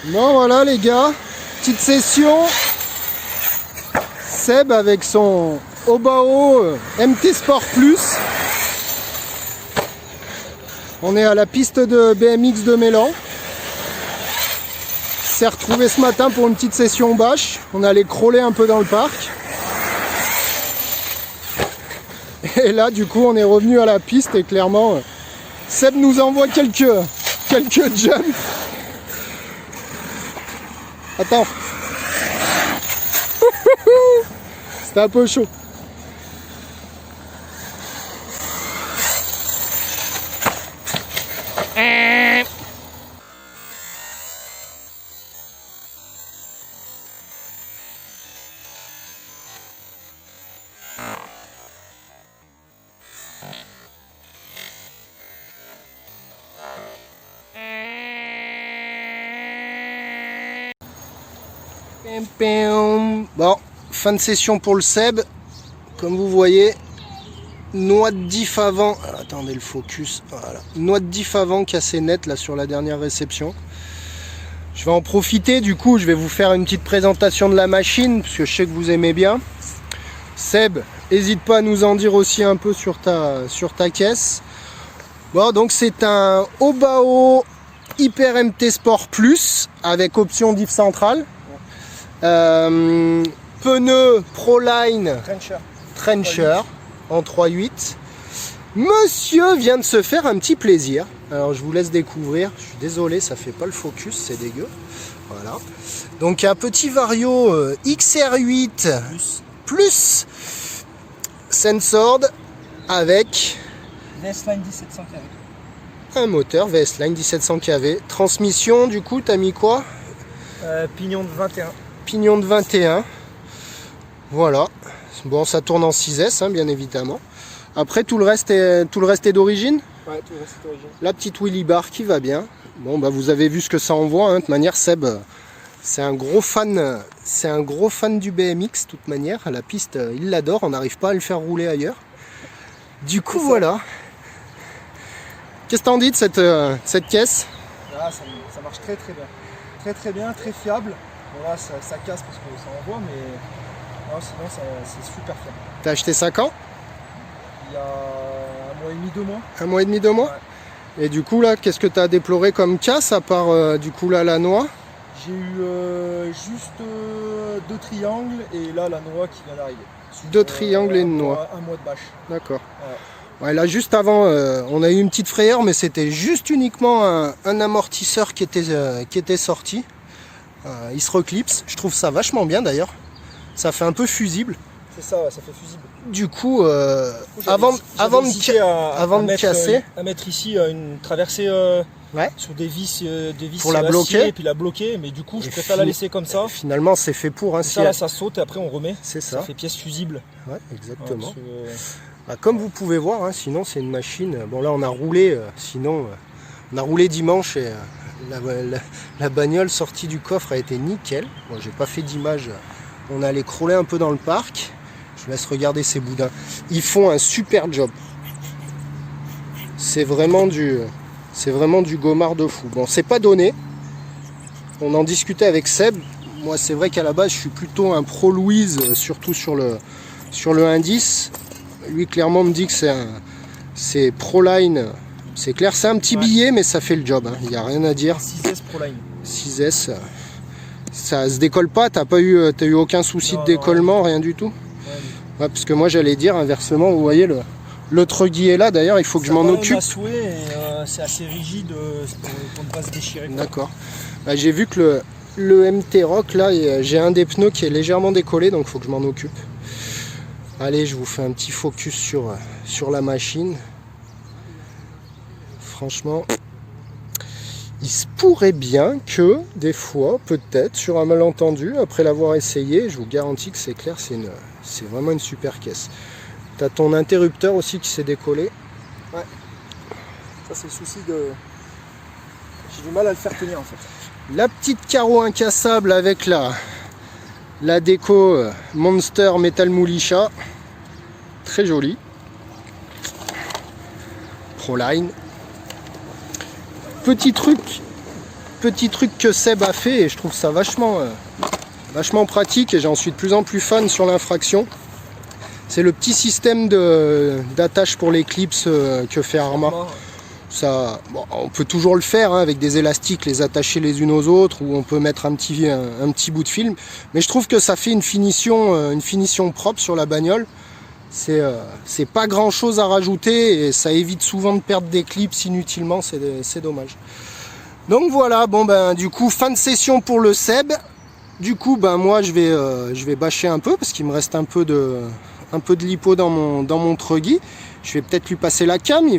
Bon voilà les gars, petite session. Seb avec son Obao MT Sport Plus. On est à la piste de BMX de Mélan. On s'est retrouvé ce matin pour une petite session bâche. On allait crawler un peu dans le parc. Et là du coup on est revenu à la piste et clairement Seb nous envoie quelques jumps. Attends. C'était un peu chaud. Bon, fin de session pour le Seb. Comme vous voyez, noix de diff avant. Attendez le focus. Voilà. Noix de diff avant cassée net là sur la dernière réception. Je vais en profiter, du coup, je vais vous faire une petite présentation de la machine, parce que je sais que vous aimez bien. Seb, n'hésite pas à nous en dire aussi un peu sur ta caisse. Bon, donc c'est un Obao Hyper MT Sport Plus avec option diff centrale. Pneu Proline Trencher en 3.8. Monsieur vient de se faire un petit plaisir. Alors je vous laisse découvrir. Je suis désolé, ça fait pas le focus, c'est dégueu. Voilà. Donc un petit Vario XR8 plus Sensord avec VS-Line 1700 kV. Un moteur VS-Line 1700 kV. Transmission, du coup, t'as mis quoi? Pignon de 21. Pignon de 21. Voilà. Bon, ça tourne en 6S, hein, bien évidemment. Après, tout le reste est d'origine. Ouais, tout le reste est d'origine. La petite Willy Bar qui va bien. Bon, bah, vous avez vu ce que ça envoie. Hein. De toute manière, Seb, c'est un gros fan du BMX. De toute manière, à la piste, il l'adore. On n'arrive pas à le faire rouler ailleurs. Du coup, voilà. Qu'est-ce que t'en dis de cette caisse? Là, ça marche très très bien. Très bien, très fiable. Bon, là, ça casse parce que ça envoie, mais non, sinon, c'est super fiable. T'as acheté ça quand? Il y a 1 mois et demi, 2 mois. 1 mois et demi, 2 mois? Ouais. Et du coup, là, qu'est-ce que tu as déploré comme casse, à part, du coup, là, la noix? J'ai eu juste 2 triangles et là, la noix qui vient d'arriver. 2 triangles et une noix. 1 mois de bâche. D'accord. Ouais. Ouais, là, juste avant, on a eu une petite frayeur, mais c'était juste uniquement un amortisseur qui était sorti. Il se reclipse. Je trouve ça vachement bien, d'ailleurs. Ça fait un peu fusible. C'est ça, ouais, ça fait fusible. Du coup, avant de casser, à mettre ici une traversée ouais, sur des vis pour la bloquer et puis la bloquer, mais du coup je préfère la laisser comme ça. Finalement, c'est fait pour. Hein, ça, là, ça saute et après on remet. C'est ça. Ça fait pièce fusible. Ouais, exactement. Ouais, bah, comme vous pouvez voir, hein, sinon c'est une machine. Bon là, on a roulé. On a roulé dimanche et la bagnole sortie du coffre a été nickel. Bon, j'ai pas fait d'image. On allait crawler un peu dans le parc. Je vous laisse regarder ces boudins. Ils font un super job. C'est vraiment du gomard de fou. Bon, c'est pas donné. On en discutait avec Seb. Moi, c'est vrai qu'à la base, je suis plutôt un pro Louise, surtout sur le indice. Lui, clairement, me dit que c'est Proline. C'est clair, c'est un petit billet, mais ça fait le job. Il n'y a rien à dire. 6S Proline. 6S. Ça se décolle pas. T'as eu aucun souci de décollement, rien du tout. Ouais, parce que moi j'allais dire inversement, vous voyez l'autre guille est là, d'ailleurs il faut que je m'en occupe. C'est assez rigide pour ne pas se déchirer. D'accord. Bah, j'ai vu que le MT Rock là, j'ai un des pneus qui est légèrement décollé, donc il faut que je m'en occupe. Allez, je vous fais un petit focus sur la machine. Franchement, il se pourrait bien que des fois, peut-être sur un malentendu, après l'avoir essayé, je vous garantis que c'est clair, c'est vraiment une super caisse. Tu as ton interrupteur aussi qui s'est décollé. Ouais. Ça c'est le souci de... J'ai du mal à le faire tenir en fait. La petite carreau incassable avec la déco Monster Metal Moulicha. Très jolie. Proline. Petit truc petit truc que Seb a fait et je trouve ça vachement pratique et j'en suis de plus en plus fan sur l'infraction. C'est le petit système d'attache pour les clips que fait Arma. Ça, bon, on peut toujours le faire hein, avec des élastiques, les attacher les unes aux autres, ou on peut mettre un petit bout de film. Mais je trouve que ça fait une finition propre sur la bagnole. C'est pas grand chose à rajouter et ça évite souvent de perdre des clips inutilement, c'est dommage. Donc voilà, bon ben du coup fin de session pour le Seb. Du coup ben moi je vais bâcher un peu parce qu'il me reste un peu de lipo dans mon truggy. Je vais peut-être lui passer la cam et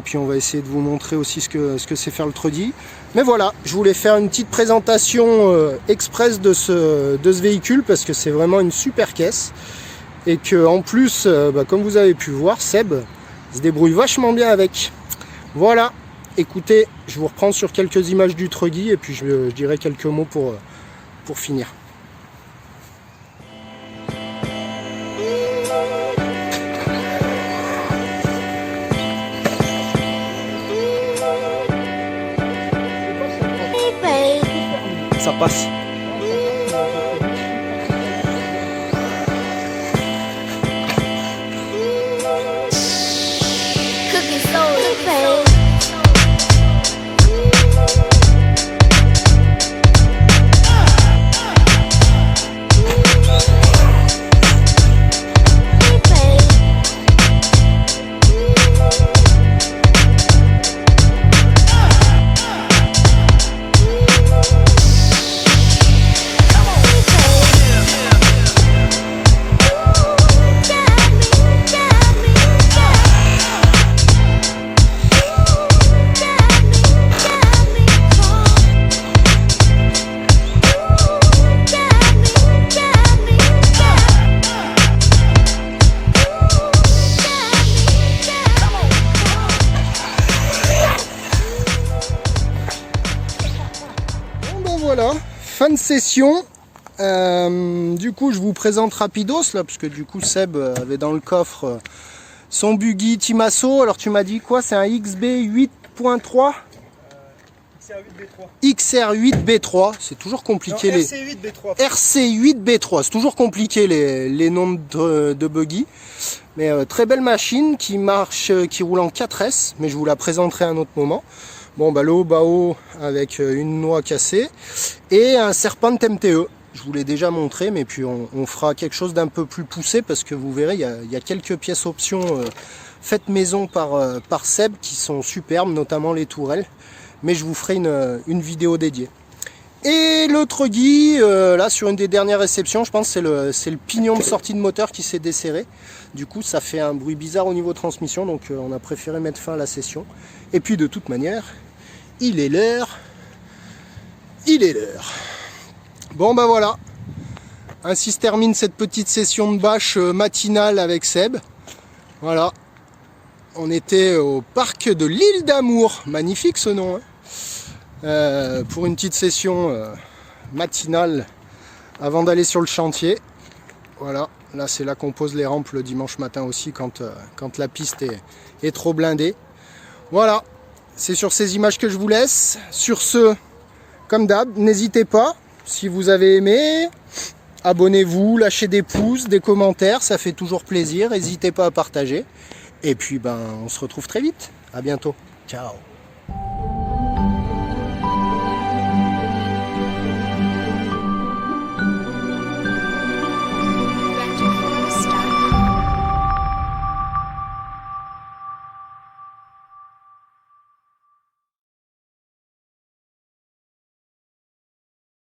puis on va essayer de vous montrer aussi ce que c'est faire le truggy. Mais voilà, je voulais faire une petite présentation express de ce véhicule parce que c'est vraiment une super caisse. Et que en plus, comme vous avez pu voir, Seb se débrouille vachement bien avec. Voilà, écoutez, je vous reprends sur quelques images du truggy et puis je dirai quelques mots pour finir. Ça passe. Voilà, fin de session. Du coup je vous présente rapidos là, parce que du coup Seb avait dans le coffre son buggy Timasso. Alors tu m'as dit quoi? C'est un XB 8.3 XR8B3, c'est toujours compliqué. Non, RC8B3. RC8B3, c'est toujours compliqué les noms de buggy. Mais très belle machine qui marche, qui roule en 4S, mais je vous la présenterai à un autre moment. Bon bah le haut avec une noix cassée et un Serpent MTE. Je vous l'ai déjà montré, mais puis on fera quelque chose d'un peu plus poussé parce que vous verrez, il y a quelques pièces options faites maison par Seb qui sont superbes, notamment les tourelles. Mais je vous ferai une vidéo dédiée. Et le truggy, là sur une des dernières réceptions, je pense que c'est le pignon de sortie de moteur qui s'est desserré. Du coup ça fait un bruit bizarre au niveau transmission, donc on a préféré mettre fin à la session. Et puis de toute manière, il est l'heure. Bon bah voilà, ainsi se termine cette petite session de bâche matinale avec Seb. Voilà, on était au parc de l'Île d'Amour, magnifique ce nom hein. Pour une petite session matinale avant d'aller sur le chantier. Voilà, là c'est là qu'on pose les rampes le dimanche matin aussi quand la piste est trop blindée. Voilà, c'est sur ces images que je vous laisse. Sur ce, comme d'hab, n'hésitez pas, si vous avez aimé, abonnez-vous, lâchez des pouces, des commentaires, ça fait toujours plaisir. N'hésitez pas à partager. Et puis ben, on se retrouve très vite. À bientôt. Ciao.